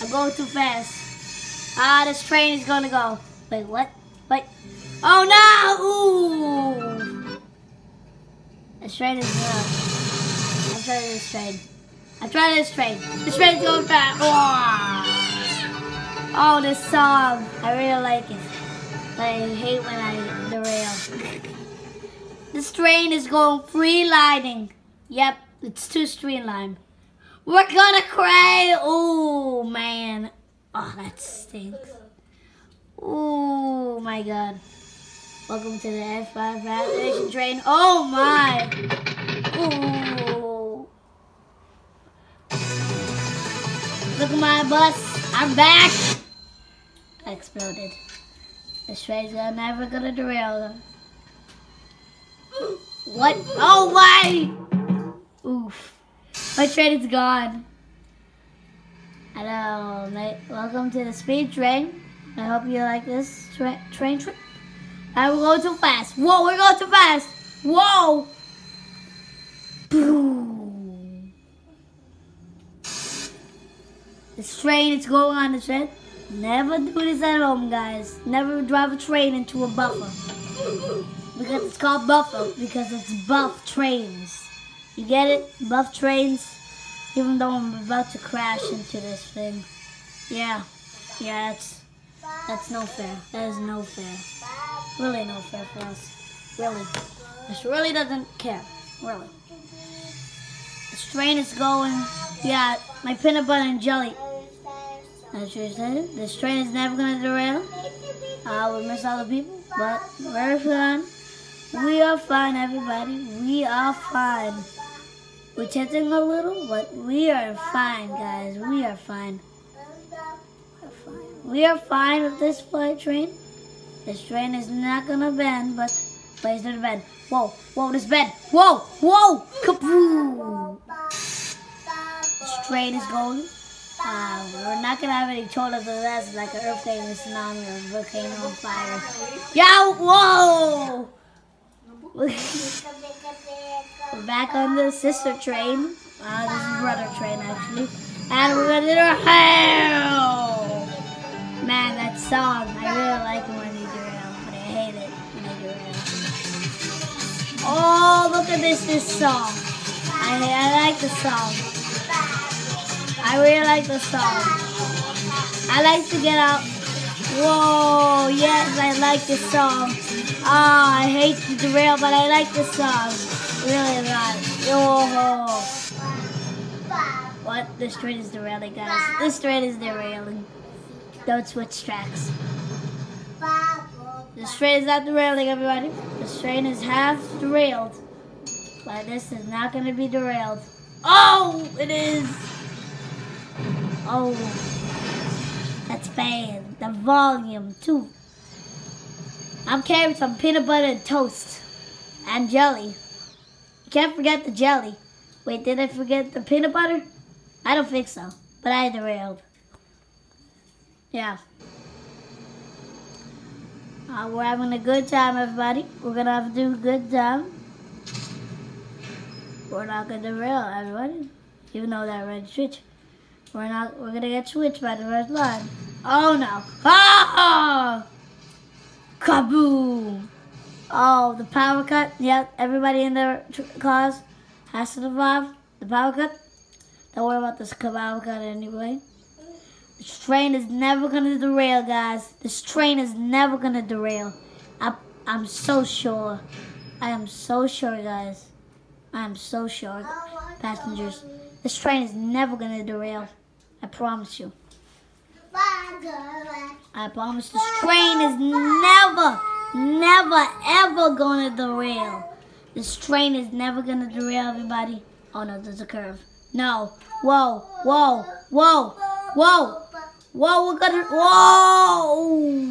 I'm going too fast. Ah, this train is gonna go. Wait, what? Wait. Oh no! Ooh! This train is I'm trying this train. I'm trying this train. This train's going fast. Oh, this song. I really like it. But I hate when I derail. This train is going freelining. Yep, it's too streamlined. We're gonna cry. Oh man. Oh, that stinks. Oh my god. Welcome to the F5 Navigation train. Oh my. Ooh. Look at my bus. I'm back. I exploded. This train's never gonna derail. What? Oh my! Oof. My train is gone. Hello, welcome to the speed train. I hope you like this train trip. And we're going too fast. Whoa, we're going too fast. Whoa! Boom. This train is going on the train. Never do this at home, guys. Never drive a train into a buffer. Because it's called buffer, because it's buff trains. You get it? Buff trains. Even though I'm about to crash into this thing. Yeah, that's no fair. That is no fair. Really no fair for us. Really. This really doesn't care. Really. This train is going. Yeah, my peanut butter and jelly. That's what you said. This train is never gonna derail. We miss all the people, but we're fine. We are fine, everybody. We are fine. We're tenting a little, but we are fine, guys. We are fine. We are fine with this flight train. This train is not gonna bend, but it's gonna bend. Whoa, whoa, this bend. Whoa, whoa, kaboom! This train is going. We're not gonna have any total disasters like an earthquake, a tsunami, or a volcano on fire. Yeah, whoa! We're back on the sister train. This is brother train actually, and we're gonna do hell. Man, that song, I really like it when they derail, but I hate it when they derail. Oh, look at this song. I like the song. I really like the song. I like to get out. Whoa, yes, I like this song. Oh, I hate to derail, but I like this song. Really a lot. Oh. What? This train is derailing, guys. This train is derailing. Don't switch tracks. This train is not derailing, everybody. This train is half derailed. But this is not going to be derailed. Oh, it is. Oh, that's bad. The volume, too. I'm carrying some peanut butter and toast. And jelly. You can't forget the jelly. Wait, did I forget the peanut butter? I don't think so. But I derailed. Yeah. We're having a good time, everybody. We're going to have to do a good time. We're not going to derail, everybody. Even though that red switch. We're going to get switched by the red line. Oh, no. Oh! Kaboom! Oh, the power cut. Yep, everybody in their cars has to survive the power cut. Don't worry about this power cut anyway. This train is never going to derail, guys. This train is never going to derail. I'm so sure. I am so sure, guys. I am so sure, passengers. This train is never going to derail. I promise you. I promise this train is never, ever going to derail. This train is never going to derail, everybody. Oh, no, there's a curve. No. Whoa, whoa, whoa, whoa. Whoa, we're gonna, whoa!